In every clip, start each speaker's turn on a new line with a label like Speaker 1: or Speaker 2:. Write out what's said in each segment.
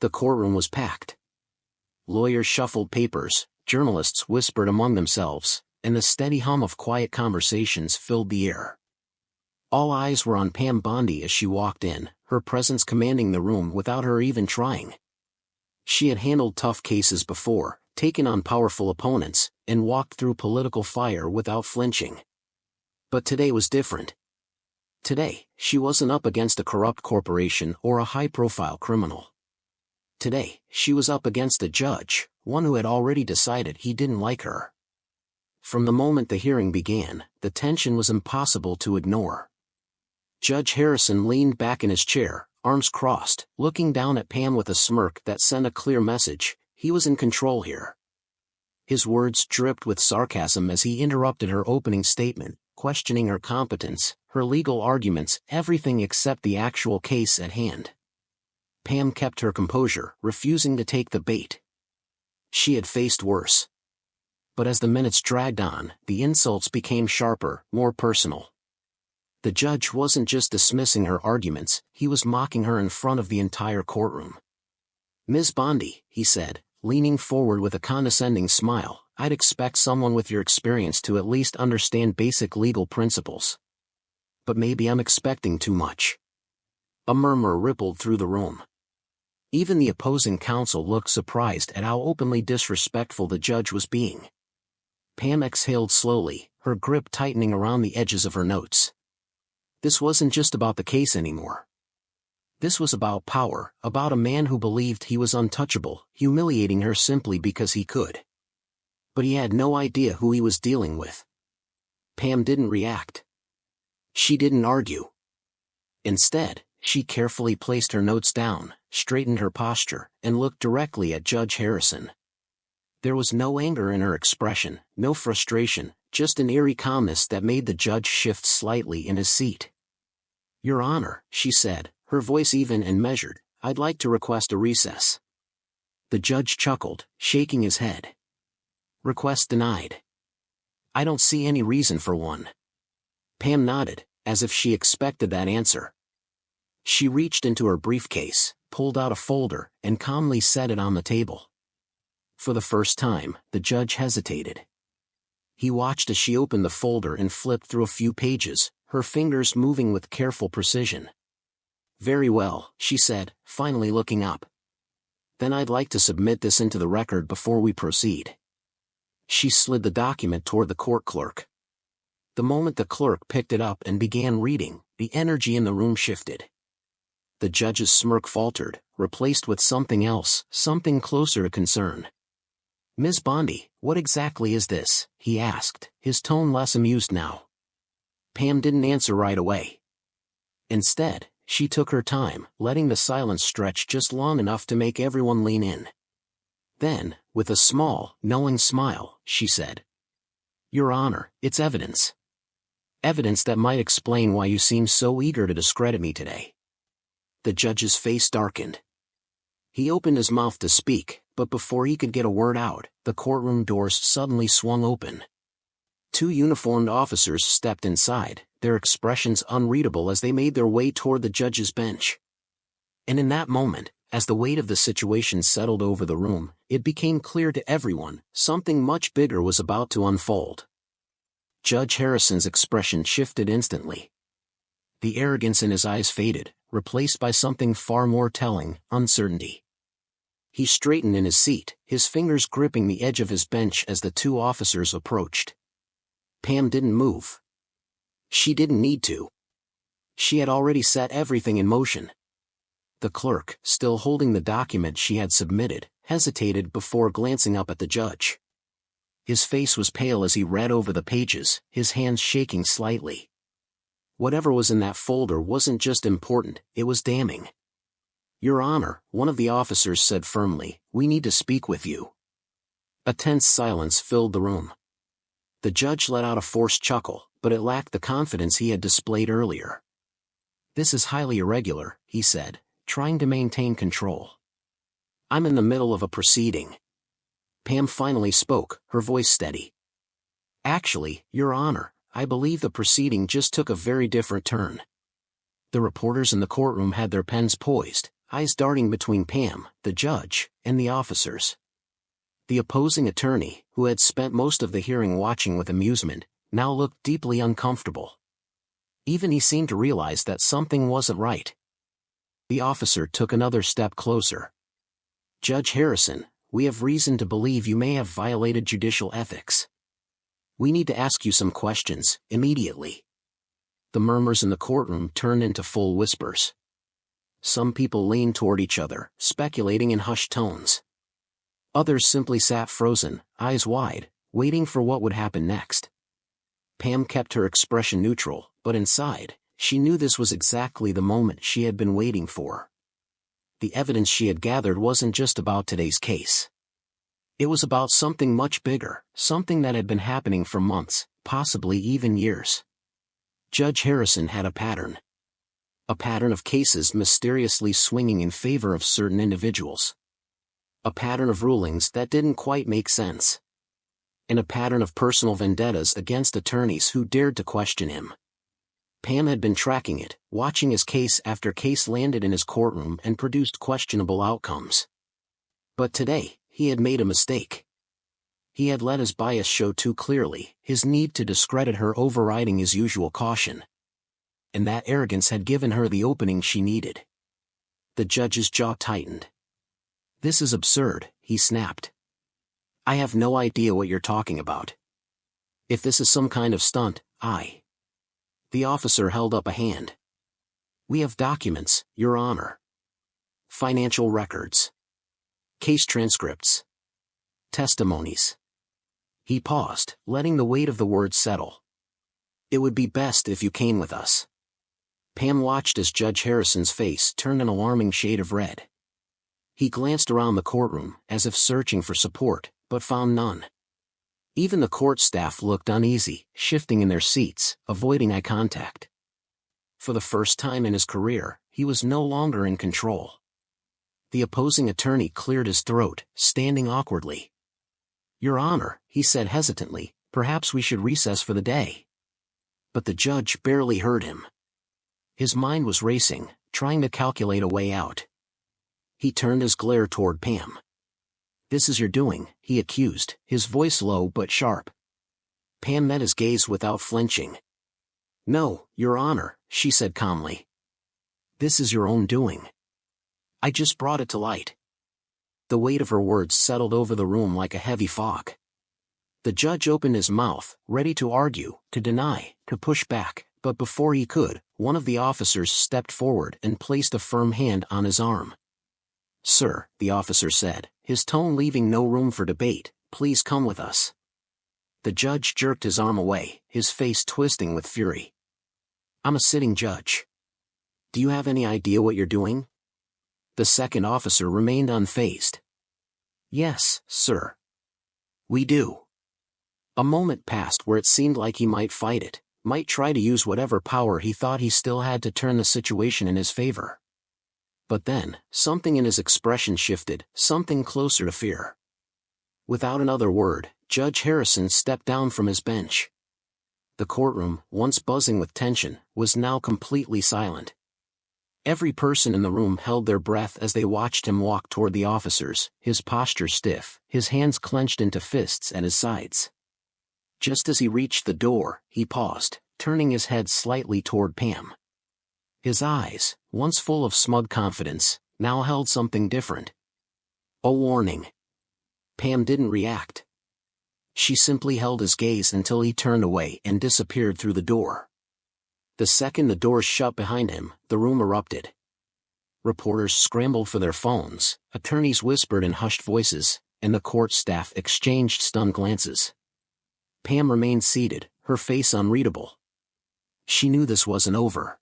Speaker 1: The courtroom was packed. Lawyers shuffled papers, journalists whispered among themselves, and the steady hum of quiet conversations filled the air. All eyes were on Pam Bondi as she walked in, her presence commanding the room without her even trying. She had handled tough cases before, taken on powerful opponents, and walked through political fire without flinching. But today was different. Today, she wasn't up against a corrupt corporation or a high-profile criminal. Today, she was up against a judge, one who had already decided he didn't like her. From the moment the hearing began, the tension was impossible to ignore. Judge Harrison leaned back in his chair, arms crossed, looking down at Pam with a smirk that sent a clear message: he was in control here. His words dripped with sarcasm as he interrupted her opening statement, questioning her competence, her legal arguments, everything except the actual case at hand. Pam kept her composure, refusing to take the bait. She had faced worse. But as the minutes dragged on, the insults became sharper, more personal. The judge wasn't just dismissing her arguments, he was mocking her in front of the entire courtroom. "Ms. Bondi," he said, leaning forward with a condescending smile, "I'd expect someone with your experience to at least understand basic legal principles. But maybe I'm expecting too much." A murmur rippled through the room. Even the opposing counsel looked surprised at how openly disrespectful the judge was being. Pam exhaled slowly, her grip tightening around the edges of her notes. This wasn't just about the case anymore. This was about power, about a man who believed he was untouchable, humiliating her simply because he could. But he had no idea who he was dealing with. Pam didn't react. She didn't argue. Instead, she carefully placed her notes down, straightened her posture, and looked directly at Judge Harrison. There was no anger in her expression, no frustration, just an eerie calmness that made the judge shift slightly in his seat. "Your Honor," she said, her voice even and measured, "I'd like to request a recess." The judge chuckled, shaking his head. "Request denied. I don't see any reason for one." Pam nodded, as if she expected that answer. She reached into her briefcase, pulled out a folder, and calmly set it on the table. For the first time, the judge hesitated. He watched as she opened the folder and flipped through a few pages, her fingers moving with careful precision. "Very well," she said, finally looking up. "Then I'd like to submit this into the record before we proceed." She slid the document toward the court clerk. The moment the clerk picked it up and began reading, the energy in the room shifted. The judge's smirk faltered, replaced with something else, something closer to concern. "Ms. Bondi, what exactly is this?" he asked, his tone less amused now. Pam didn't answer right away. Instead, she took her time, letting the silence stretch just long enough to make everyone lean in. Then, with a small, knowing smile, she said, "Your Honor, it's evidence. Evidence that might explain why you seem so eager to discredit me today." The judge's face darkened. He opened his mouth to speak, but before he could get a word out, the courtroom doors suddenly swung open. Two uniformed officers stepped inside, their expressions unreadable as they made their way toward the judge's bench. And in that moment, as the weight of the situation settled over the room, it became clear to everyone, something much bigger was about to unfold. Judge Harrison's expression shifted instantly. The arrogance in his eyes faded, replaced by something far more telling: uncertainty. He straightened in his seat, his fingers gripping the edge of his bench as the two officers approached. Pam didn't move. She didn't need to. She had already set everything in motion. The clerk, still holding the document she had submitted, hesitated before glancing up at the judge. His face was pale as he read over the pages, his hands shaking slightly. Whatever was in that folder wasn't just important, it was damning. "Your Honor," one of the officers said firmly, "we need to speak with you." A tense silence filled the room. The judge let out a forced chuckle, but it lacked the confidence he had displayed earlier. "This is highly irregular," he said, trying to maintain control. "I'm in the middle of a proceeding." Pam finally spoke, her voice steady. "Actually, Your Honor, I believe the proceeding just took a very different turn." The reporters in the courtroom had their pens poised, eyes darting between Pam, the judge, and the officers. The opposing attorney, who had spent most of the hearing watching with amusement, now looked deeply uncomfortable. Even he seemed to realize that something wasn't right. The officer took another step closer. "Judge Harrison, we have reason to believe you may have violated judicial ethics. We need to ask you some questions, immediately." The murmurs in the courtroom turned into full whispers. Some people leaned toward each other, speculating in hushed tones. Others simply sat frozen, eyes wide, waiting for what would happen next. Pam kept her expression neutral, but inside, she knew this was exactly the moment she had been waiting for. The evidence she had gathered wasn't just about today's case. It was about something much bigger, something that had been happening for months, possibly even years. Judge Harrison had a pattern. A pattern of cases mysteriously swinging in favor of certain individuals. A pattern of rulings that didn't quite make sense. And a pattern of personal vendettas against attorneys who dared to question him. Pam had been tracking it, watching as case after case landed in his courtroom and produced questionable outcomes. But today, he had made a mistake. He had let his bias show too clearly, his need to discredit her overriding his usual caution. And that arrogance had given her the opening she needed. The judge's jaw tightened. "This is absurd," he snapped. "I have no idea what you're talking about. If this is some kind of stunt, The officer held up a hand. "We have documents, Your Honor. Financial records. Case transcripts. Testimonies." He paused, letting the weight of the words settle. "It would be best if you came with us." Pam watched as Judge Harrison's face turned an alarming shade of red. He glanced around the courtroom, as if searching for support, but found none. Even the court staff looked uneasy, shifting in their seats, avoiding eye contact. For the first time in his career, he was no longer in control. The opposing attorney cleared his throat, standing awkwardly. "Your Honor," he said hesitantly, "perhaps we should recess for the day." But the judge barely heard him. His mind was racing, trying to calculate a way out. He turned his glare toward Pam. "This is your doing," he accused, his voice low but sharp. Pam met his gaze without flinching. "No, Your Honor," she said calmly. "This is your own doing. I just brought it to light." The weight of her words settled over the room like a heavy fog. The judge opened his mouth, ready to argue, to deny, to push back, but before he could, one of the officers stepped forward and placed a firm hand on his arm. "Sir," the officer said, his tone leaving no room for debate, "please come with us." The judge jerked his arm away, his face twisting with fury. "I'm a sitting judge. Do you have any idea what you're doing?" The second officer remained unfazed. "Yes, sir. We do." A moment passed where it seemed like he might fight it, might try to use whatever power he thought he still had to turn the situation in his favor. But then, something in his expression shifted, something closer to fear. Without another word, Judge Harrison stepped down from his bench. The courtroom, once buzzing with tension, was now completely silent. Every person in the room held their breath as they watched him walk toward the officers, his posture stiff, his hands clenched into fists at his sides. Just as he reached the door, he paused, turning his head slightly toward Pam. His eyes, once full of smug confidence, now held something different. A warning. Pam didn't react. She simply held his gaze until he turned away and disappeared through the door. The second the doors shut behind him, the room erupted. Reporters scrambled for their phones, attorneys whispered in hushed voices, and the court staff exchanged stunned glances. Pam remained seated, her face unreadable. She knew this wasn't over.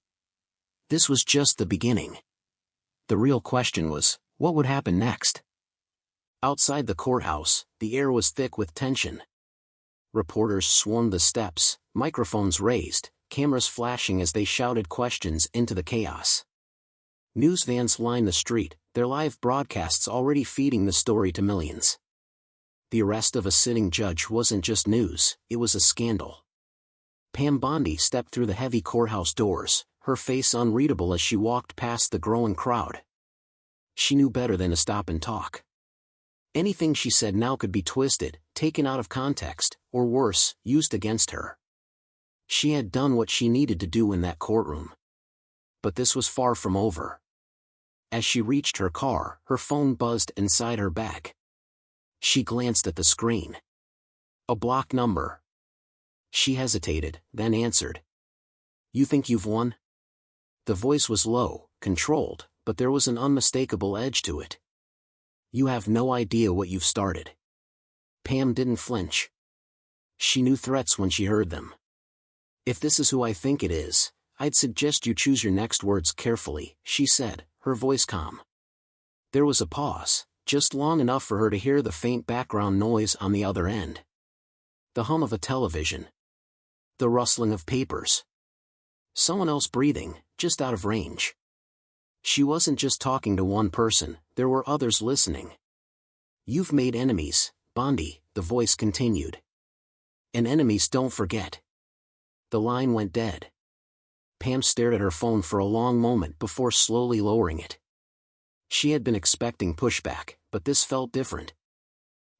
Speaker 1: This was just the beginning. The real question was, what would happen next? Outside the courthouse, the air was thick with tension. Reporters swarmed the steps, microphones raised, cameras flashing as they shouted questions into the chaos. News vans lined the street, their live broadcasts already feeding the story to millions. The arrest of a sitting judge wasn't just news, it was a scandal. Pam Bondi stepped through the heavy courthouse doors, her face unreadable as she walked past the growing crowd. She knew better than to stop and talk. Anything she said now could be twisted, taken out of context, or worse, used against her. She had done what she needed to do in that courtroom. But this was far from over. As she reached her car, her phone buzzed inside her bag. She glanced at the screen. A block number. She hesitated, then answered. "You think you've won?" The voice was low, controlled, but there was an unmistakable edge to it. "You have no idea what you've started." Pam didn't flinch. She knew threats when she heard them. "If this is who I think it is, I'd suggest you choose your next words carefully," she said, her voice calm. There was a pause, just long enough for her to hear the faint background noise on the other end. The hum of a television. The rustling of papers. Someone else breathing, just out of range. She wasn't just talking to one person, there were others listening. "You've made enemies, Bondi," the voice continued. "And enemies don't forget." The line went dead. Pam stared at her phone for a long moment before slowly lowering it. She had been expecting pushback, but this felt different.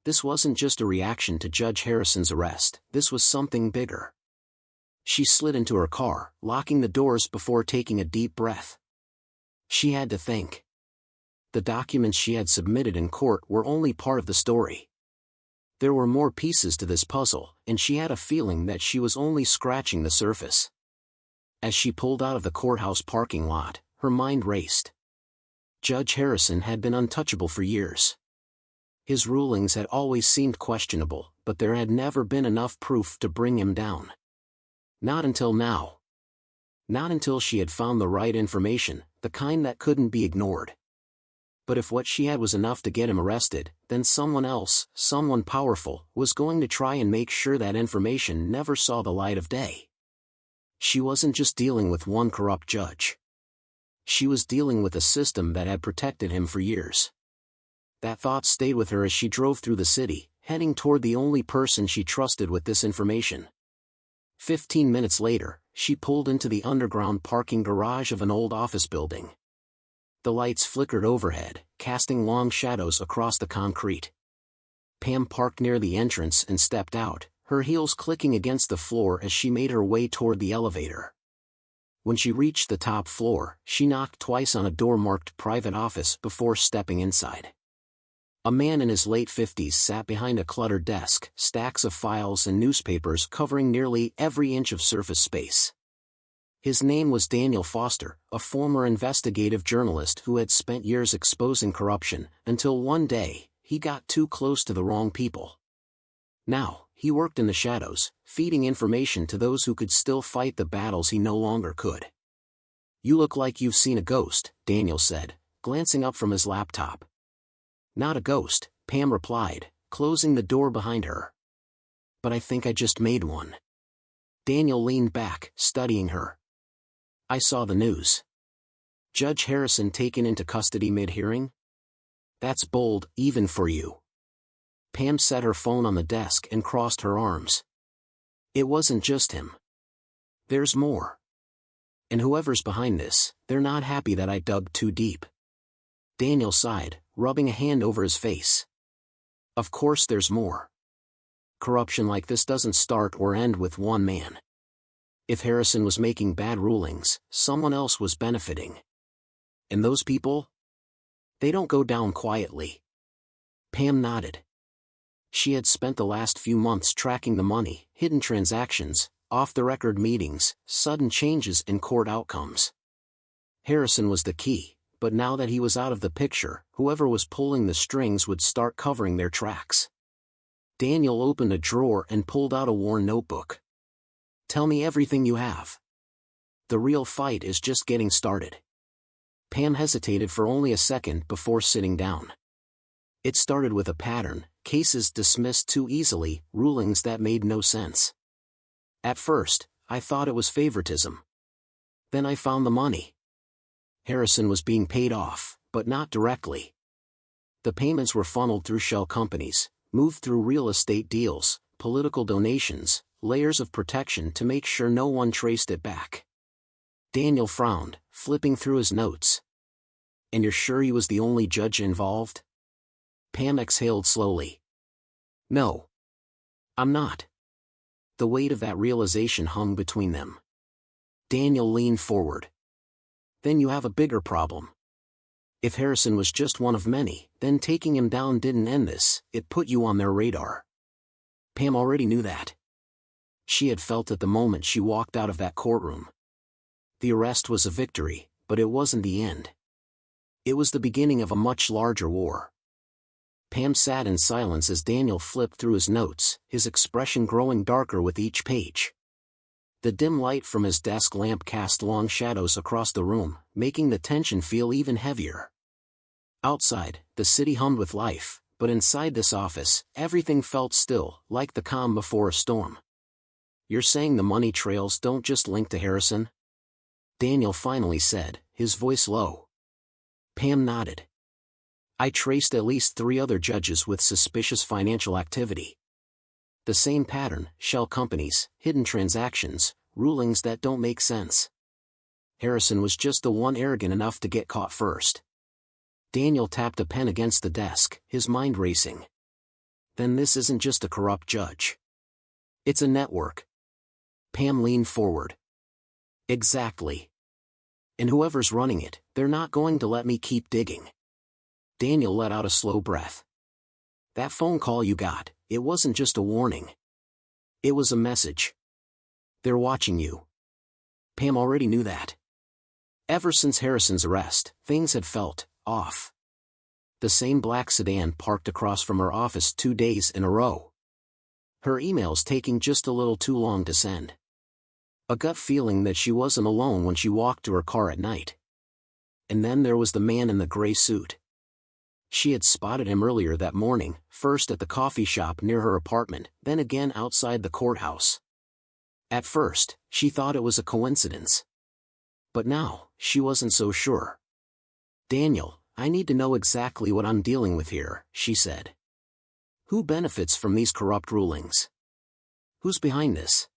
Speaker 1: This wasn't just a reaction to Judge Harrison's arrest, this was something bigger. She slid into her car, locking the doors before taking a deep breath. She had to think. The documents she had submitted in court were only part of the story. There were more pieces to this puzzle, and she had a feeling that she was only scratching the surface. As she pulled out of the courthouse parking lot, her mind raced. Judge Harrison had been untouchable for years. His rulings had always seemed questionable, but there had never been enough proof to bring him down. Not until now. Not until she had found the right information, the kind that couldn't be ignored. But if what she had was enough to get him arrested, then someone else, someone powerful, was going to try and make sure that information never saw the light of day. She wasn't just dealing with one corrupt judge. She was dealing with a system that had protected him for years. That thought stayed with her as she drove through the city, heading toward the only person she trusted with this information. 15 minutes later, she pulled into the underground parking garage of an old office building. The lights flickered overhead, casting long shadows across the concrete. Pam parked near the entrance and stepped out, her heels clicking against the floor as she made her way toward the elevator. When she reached the top floor, she knocked twice on a door marked "Private Office" before stepping inside. A man in his late 50s sat behind a cluttered desk, stacks of files and newspapers covering nearly every inch of surface space. His name was Daniel Foster, a former investigative journalist who had spent years exposing corruption, until one day, he got too close to the wrong people. Now, he worked in the shadows, feeding information to those who could still fight the battles he no longer could. "You look like you've seen a ghost," Daniel said, glancing up from his laptop. "Not a ghost," Pam replied, closing the door behind her. "But I think I just made one." Daniel leaned back, studying her. "I saw the news. Judge Harrison taken into custody mid-hearing? That's bold, even for you." Pam set her phone on the desk and crossed her arms. "It wasn't just him. There's more. And whoever's behind this, they're not happy that I dug too deep." Daniel sighed, rubbing a hand over his face. "Of course there's more. Corruption like this doesn't start or end with one man. If Harrison was making bad rulings, someone else was benefiting. And those people? They don't go down quietly." Pam nodded. She had spent the last few months tracking the money, hidden transactions, off-the-record meetings, sudden changes in court outcomes. Harrison was the key, but now that he was out of the picture, whoever was pulling the strings would start covering their tracks. Daniel opened a drawer and pulled out a worn notebook. "Tell me everything you have. The real fight is just getting started." Pam hesitated for only a second before sitting down. It started with a pattern: cases dismissed too easily, rulings that made no sense. "At first, I thought it was favoritism. Then I found the money. Harrison was being paid off, but not directly. The payments were funneled through shell companies, moved through real estate deals, political donations, layers of protection to make sure no one traced it back." Daniel frowned, flipping through his notes. And you're sure he was the only judge involved? Pam exhaled slowly. No. I'm not. The weight of that realization hung between them. Daniel leaned forward. Then you have a bigger problem. If Harrison was just one of many, then taking him down didn't end this, it put you on their radar. Pam already knew that. She had felt it the moment she walked out of that courtroom. The arrest was a victory, but it wasn't the end. It was the beginning of a much larger war. Pam sat in silence as Daniel flipped through his notes, his expression growing darker with each page. The dim light from his desk lamp cast long shadows across the room, making the tension feel even heavier. Outside, the city hummed with life, but inside this office, everything felt still, like the calm before a storm. You're saying the money trails don't just link to Harrison? Daniel finally said, his voice low. Pam nodded. I traced at least 3 other judges with suspicious financial activity. The same pattern: shell companies, hidden transactions, rulings that don't make sense. Harrison was just the one arrogant enough to get caught first. Daniel tapped a pen against the desk, his mind racing. Then this isn't just a corrupt judge. It's a network. Pam leaned forward. Exactly. And whoever's running it, they're not going to let me keep digging. Daniel let out a slow breath. That phone call you got, it wasn't just a warning. It was a message. They're watching you. Pam already knew that. Ever since Harrison's arrest, things had felt off. The same black sedan parked across from her office 2 days in a row. Her emails taking just a little too long to send. A gut feeling that she wasn't alone when she walked to her car at night. And then there was the man in the gray suit. She had spotted him earlier that morning, first at the coffee shop near her apartment, then again outside the courthouse. At first, she thought it was a coincidence. But now, she wasn't so sure. Daniel, I need to know exactly what I'm dealing with here, she said. Who benefits from these corrupt rulings? Who's behind this?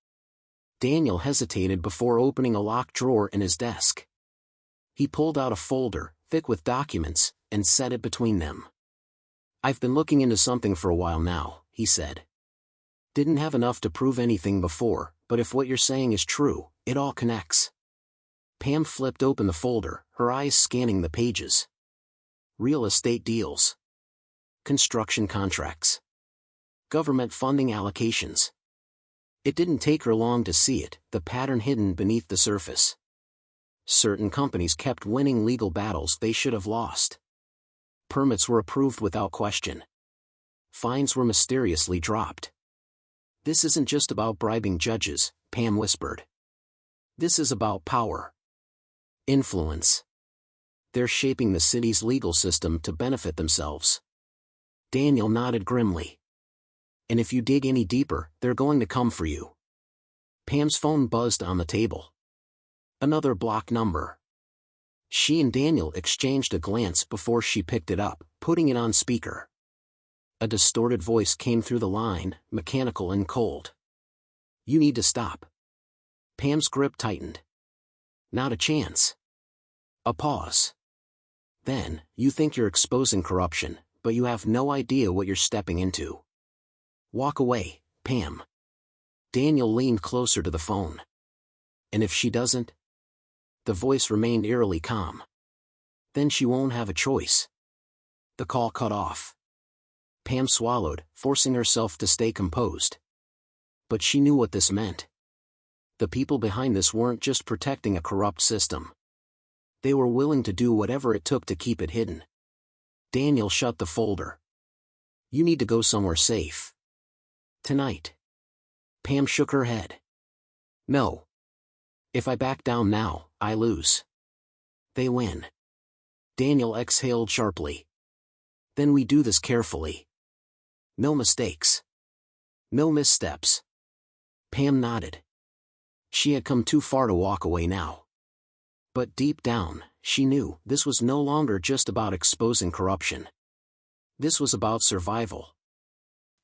Speaker 1: Daniel hesitated before opening a locked drawer in his desk. He pulled out a folder, thick with documents, and set it between them. I've been looking into something for a while now, he said. Didn't have enough to prove anything before, but if what you're saying is true, it all connects. Pam flipped open the folder, her eyes scanning the pages. Real estate deals. Construction contracts. Government funding allocations. It didn't take her long to see it, the pattern hidden beneath the surface. Certain companies kept winning legal battles they should have lost. Permits were approved without question. Fines were mysteriously dropped. This isn't just about bribing judges, Pam whispered. This is about power. Influence. They're shaping the city's legal system to benefit themselves. Daniel nodded grimly. And if you dig any deeper, they're going to come for you. Pam's phone buzzed on the table. Another block number. She and Daniel exchanged a glance before she picked it up, putting it on speaker. A distorted voice came through the line, mechanical and cold. You need to stop. Pam's grip tightened. Not a chance. A pause. Then, you think you're exposing corruption, but you have no idea what you're stepping into. Walk away, Pam. Daniel leaned closer to the phone. And if she doesn't? The voice remained eerily calm. Then she won't have a choice. The call cut off. Pam swallowed, forcing herself to stay composed. But she knew what this meant. The people behind this weren't just protecting a corrupt system. They were willing to do whatever it took to keep it hidden. Daniel shut the folder. You need to go somewhere safe. Tonight. Pam shook her head. No. If I back down now, I lose. They win. Daniel exhaled sharply. Then we do this carefully. No mistakes. No missteps. Pam nodded. She had come too far to walk away now. But deep down, she knew this was no longer just about exposing corruption. This was about survival.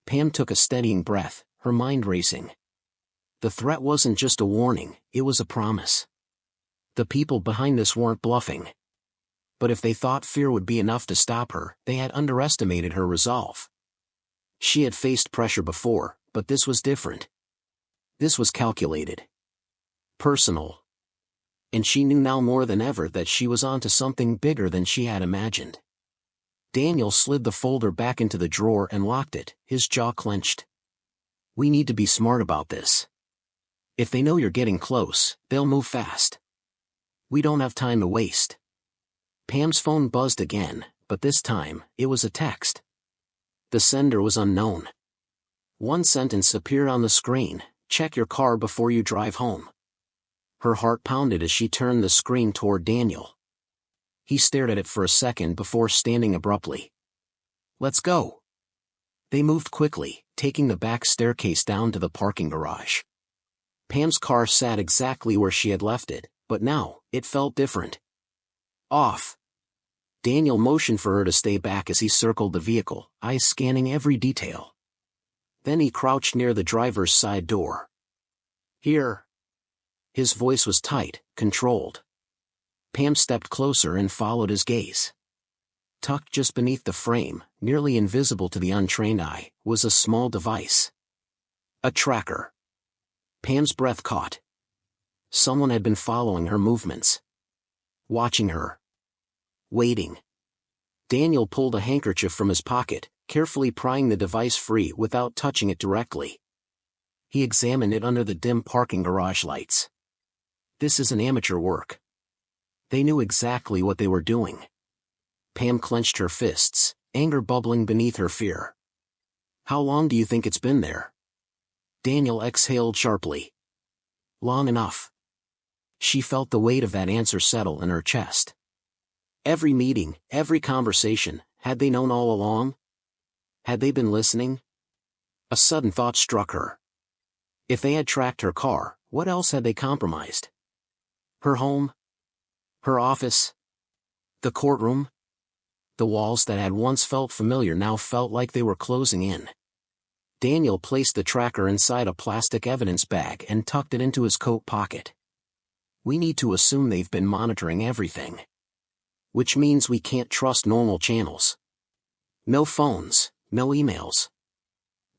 Speaker 1: Pam took a steadying breath, her mind racing. The threat wasn't just a warning, it was a promise. The people behind this weren't bluffing. But if they thought fear would be enough to stop her, they had underestimated her resolve. She had faced pressure before, but this was different. This was calculated. Personal. And she knew now more than ever that she was onto something bigger than she had imagined. Daniel slid the folder back into the drawer and locked it, his jaw clenched. We need to be smart about this. If they know you're getting close, they'll move fast. We don't have time to waste. Pam's phone buzzed again, but this time, it was a text. The sender was unknown. One sentence appeared on the screen: check your car before you drive home. Her heart pounded as she turned the screen toward Daniel. He stared at it for a second before standing abruptly. Let's go. They moved quickly, taking the back staircase down to the parking garage. Pam's car sat exactly where she had left it, but now, it felt different. Off. Daniel motioned for her to stay back as he circled the vehicle, eyes scanning every detail. Then he crouched near the driver's side door. Here. His voice was tight, controlled. Pam stepped closer and followed his gaze. Tucked just beneath the frame, nearly invisible to the untrained eye, was a small device. A tracker. Pam's breath caught. Someone had been following her movements. Watching her. Waiting. Daniel pulled a handkerchief from his pocket, carefully prying the device free without touching it directly. He examined it under the dim parking garage lights. This isn't amateur work. They knew exactly what they were doing. Pam clenched her fists, anger bubbling beneath her fear. How long do you think it's been there? Daniel exhaled sharply. Long enough. She felt the weight of that answer settle in her chest. Every meeting, every conversation, had they known all along? Had they been listening? A sudden thought struck her. If they had tracked her car, what else had they compromised? Her home? Her office? The courtroom? The walls that had once felt familiar now felt like they were closing in. Daniel placed the tracker inside a plastic evidence bag and tucked it into his coat pocket. We need to assume they've been monitoring everything. Which means we can't trust normal channels. No phones, no emails.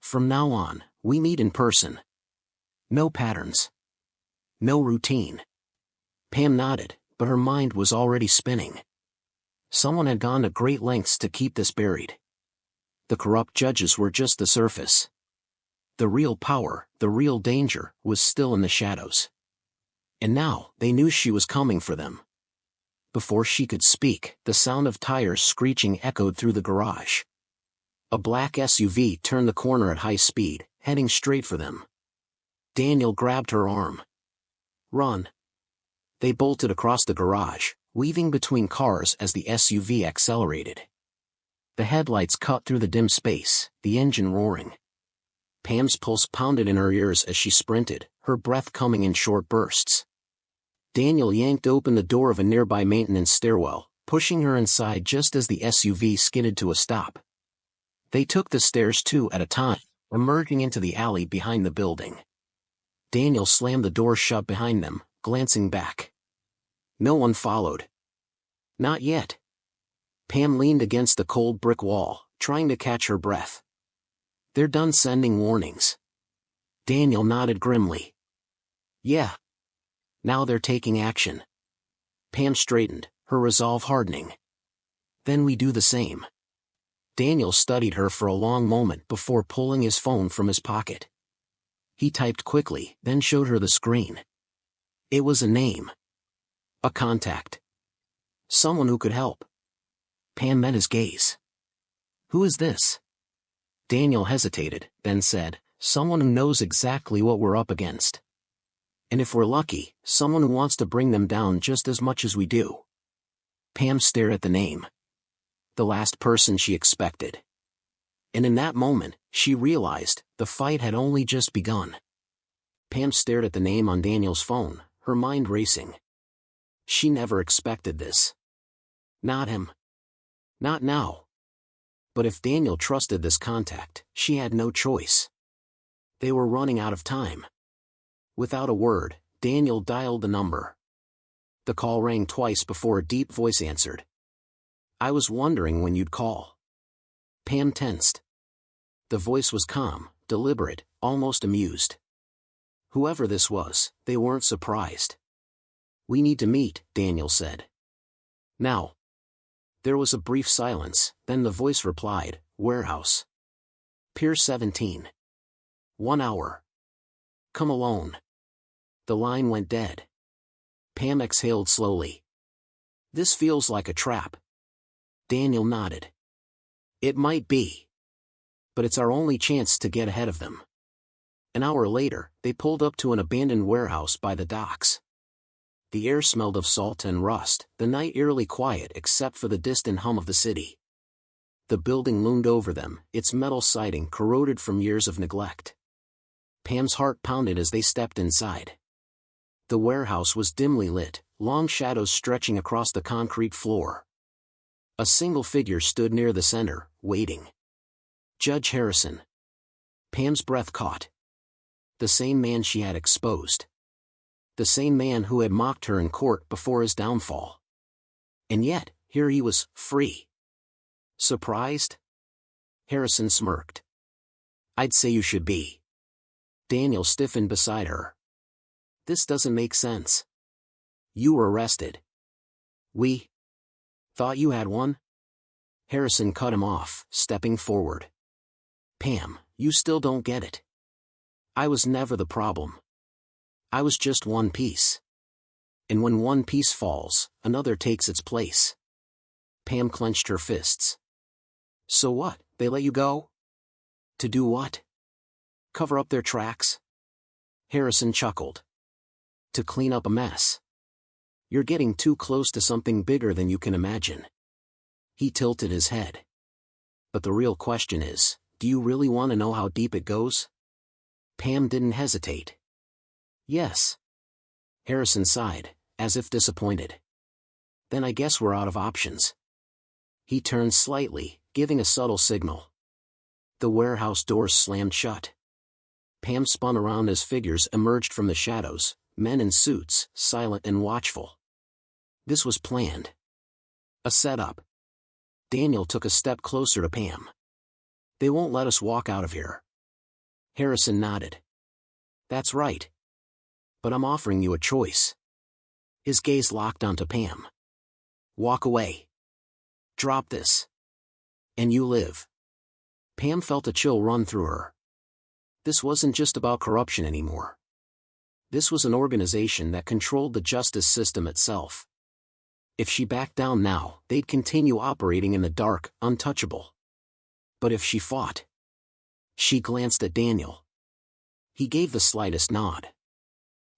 Speaker 1: From now on, we meet in person. No patterns. No routine. Pam nodded, but her mind was already spinning. Someone had gone to great lengths to keep this buried. The corrupt judges were just the surface. The real power, the real danger, was still in the shadows. And now, they knew she was coming for them. Before she could speak, the sound of tires screeching echoed through the garage. A black SUV turned the corner at high speed, heading straight for them. Daniel grabbed her arm. Run. They bolted across the garage, weaving between cars as the SUV accelerated. The headlights cut through the dim space, the engine roaring. Pam's pulse pounded in her ears as she sprinted, her breath coming in short bursts. Daniel yanked open the door of a nearby maintenance stairwell, pushing her inside just as the SUV skidded to a stop. They took the stairs two at a time, emerging into the alley behind the building. Daniel slammed the door shut behind them, glancing back. No one followed. Not yet. Pam leaned against the cold brick wall, trying to catch her breath. They're done sending warnings. Daniel nodded grimly. Yeah. Now they're taking action. Pam straightened, her resolve hardening. Then we do the same. Daniel studied her for a long moment before pulling his phone from his pocket. He typed quickly, then showed her the screen. It was a name. A contact. Someone who could help. Pam met his gaze. Who is this? Daniel hesitated, then said, someone who knows exactly what we're up against. And if we're lucky, someone who wants to bring them down just as much as we do. Pam stared at the name. The last person she expected. And in that moment, she realized, the fight had only just begun. Pam stared at the name on Daniel's phone, her mind racing. She never expected this. Not him. Not now. But if Daniel trusted this contact, she had no choice. They were running out of time. Without a word, Daniel dialed the number. The call rang twice before a deep voice answered. I was wondering when you'd call. Pam tensed. The voice was calm, deliberate, almost amused. Whoever this was, they weren't surprised. We need to meet, Daniel said. Now. There was a brief silence, then the voice replied, Warehouse. Pier 17. 1 hour. Come alone. The line went dead. Pam exhaled slowly. This feels like a trap. Daniel nodded. It might be. But it's our only chance to get ahead of them. An hour later, they pulled up to an abandoned warehouse by the docks. The air smelled of salt and rust, the night eerily quiet except for the distant hum of the city. The building loomed over them, its metal siding corroded from years of neglect. Pam's heart pounded as they stepped inside. The warehouse was dimly lit, long shadows stretching across the concrete floor. A single figure stood near the center, waiting. Judge Harrison. Pam's breath caught. The same man she had exposed. The same man who had mocked her in court before his downfall. And yet, here he was, free. Surprised? Harrison smirked. I'd say you should be. Daniel stiffened beside her. This doesn't make sense. You were arrested. We thought you had one? Harrison cut him off, stepping forward. Pam, you still don't get it. I was never the problem. I was just one piece. And when one piece falls, another takes its place. Pam clenched her fists. So what, they let you go? To do what? Cover up their tracks? Harrison chuckled. To clean up a mess. You're getting too close to something bigger than you can imagine. He tilted his head. But the real question is, do you really want to know how deep it goes? Pam didn't hesitate. Yes. Harrison sighed, as if disappointed. Then I guess we're out of options. He turned slightly, giving a subtle signal. The warehouse doors slammed shut. Pam spun around as figures emerged from the shadows, men in suits, silent and watchful. This was planned. A setup. Daniel took a step closer to Pam. They won't let us walk out of here. Harrison nodded. That's right. But I'm offering you a choice. His gaze locked onto Pam. Walk away. Drop this. And you live. Pam felt a chill run through her. This wasn't just about corruption anymore. This was an organization that controlled the justice system itself. If she backed down now, they'd continue operating in the dark, untouchable. But if she fought... She glanced at Daniel. He gave the slightest nod.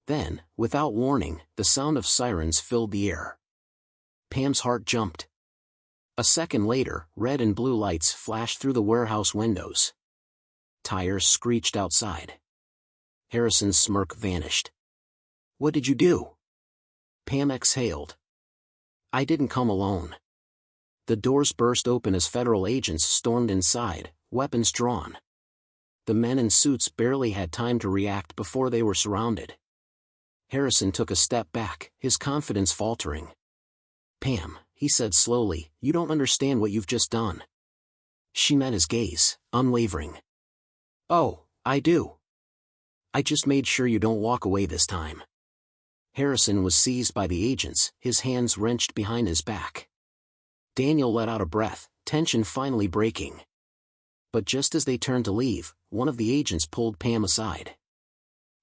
Speaker 1: Then, without warning, the sound of sirens filled the air. Pam's heart jumped. A second later, red and blue lights flashed through the warehouse windows. Tires screeched outside. Harrison's smirk vanished. What did you do? Pam exhaled. I didn't come alone. The doors burst open as federal agents stormed inside, weapons drawn. The men in suits barely had time to react before they were surrounded. Harrison took a step back, his confidence faltering. Pam, he said slowly, you don't understand what you've just done. She met his gaze, unwavering. Oh, I do. I just made sure you don't walk away this time. Harrison was seized by the agents, his hands wrenched behind his back. Daniel let out a breath, tension finally breaking. But just as they turned to leave, one of the agents pulled Pam aside.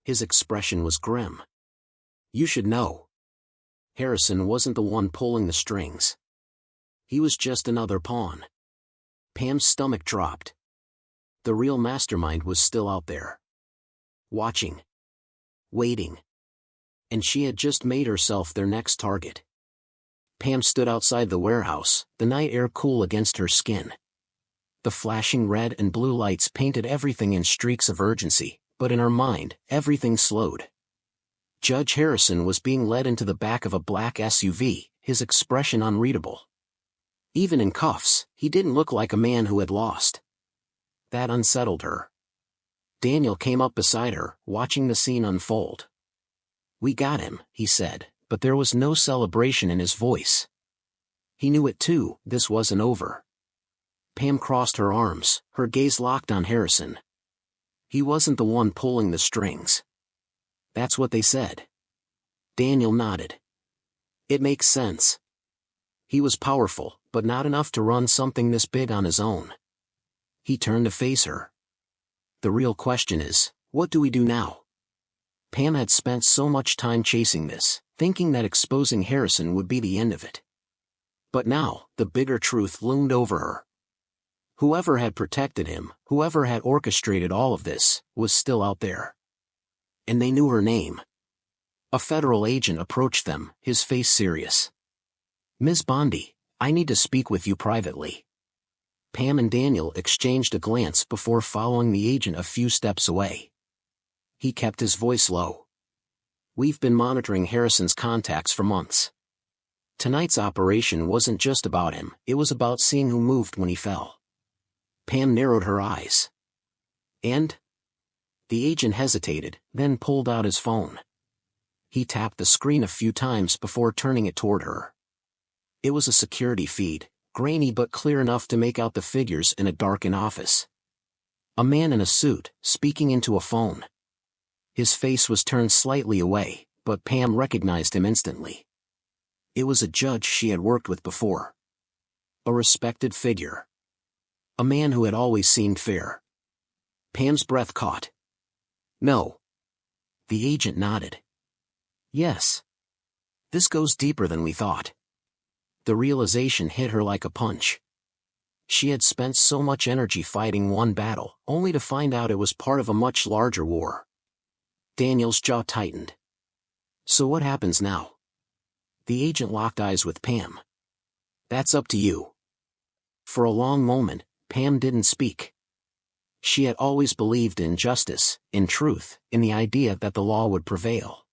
Speaker 1: His expression was grim. You should know. Harrison wasn't the one pulling the strings. He was just another pawn. Pam's stomach dropped. The real mastermind was still out there. Watching. Waiting. And she had just made herself their next target. Pam stood outside the warehouse, the night air cool against her skin. The flashing red and blue lights painted everything in streaks of urgency, but in her mind, everything slowed. Judge Harrison was being led into the back of a black SUV, his expression unreadable. Even in cuffs, he didn't look like a man who had lost. That unsettled her. Daniel came up beside her, watching the scene unfold. We got him, he said, but there was no celebration in his voice. He knew it too, this wasn't over. Pam crossed her arms, her gaze locked on Harrison. He wasn't the one pulling the strings. That's what they said. Daniel nodded. It makes sense. He was powerful, but not enough to run something this big on his own. He turned to face her. The real question is, what do we do now? Pam had spent so much time chasing this, thinking that exposing Harrison would be the end of it. But now, the bigger truth loomed over her. Whoever had protected him, whoever had orchestrated all of this, was still out there. And they knew her name. A federal agent approached them, his face serious. Ms. Bondi, I need to speak with you privately. Pam and Daniel exchanged a glance before following the agent a few steps away. He kept his voice low. We've been monitoring Harrison's contacts for months. Tonight's operation wasn't just about him, it was about seeing who moved when he fell. Pam narrowed her eyes. And? The agent hesitated, then pulled out his phone. He tapped the screen a few times before turning it toward her. It was a security feed, grainy but clear enough to make out the figures in a darkened office. A man in a suit, speaking into a phone. His face was turned slightly away, but Pam recognized him instantly. It was a judge she had worked with before. A respected figure. A man who had always seemed fair. Pam's breath caught. No. The agent nodded. Yes. This goes deeper than we thought. The realization hit her like a punch. She had spent so much energy fighting one battle, only to find out it was part of a much larger war. Daniel's jaw tightened. So what happens now? The agent locked eyes with Pam. That's up to you. For a long moment, Pam didn't speak. She had always believed in justice, in truth, in the idea that the law would prevail.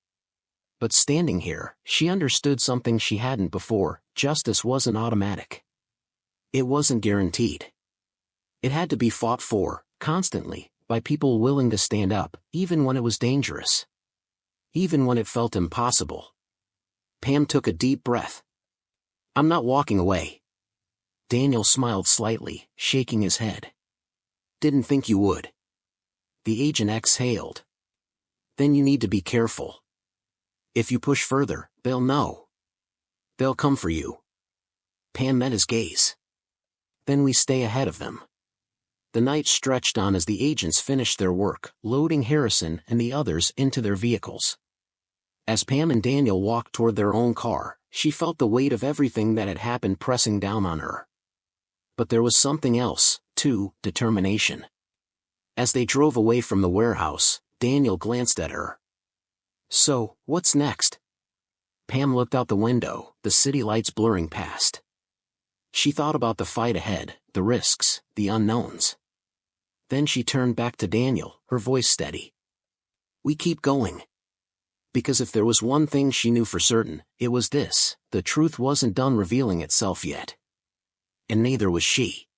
Speaker 1: But standing here, she understood something she hadn't before: justice wasn't automatic. It wasn't guaranteed. It had to be fought for, constantly, by people willing to stand up, even when it was dangerous. Even when it felt impossible. Pam took a deep breath. I'm not walking away. Daniel smiled slightly, shaking his head. Didn't think you would. The agent exhaled. Then you need to be careful. If you push further, they'll know. They'll come for you. Pam met his gaze. Then we stay ahead of them. The night stretched on as the agents finished their work, loading Harrison and the others into their vehicles. As Pam and Daniel walked toward their own car, she felt the weight of everything that had happened pressing down on her. But there was something else, too: determination. As they drove away from the warehouse, Daniel glanced at her. So, what's next? Pam looked out the window, the city lights blurring past. She thought about the fight ahead, the risks, the unknowns. Then she turned back to Daniel, her voice steady. We keep going. Because if there was one thing she knew for certain, it was this: the truth wasn't done revealing itself yet. And neither was she.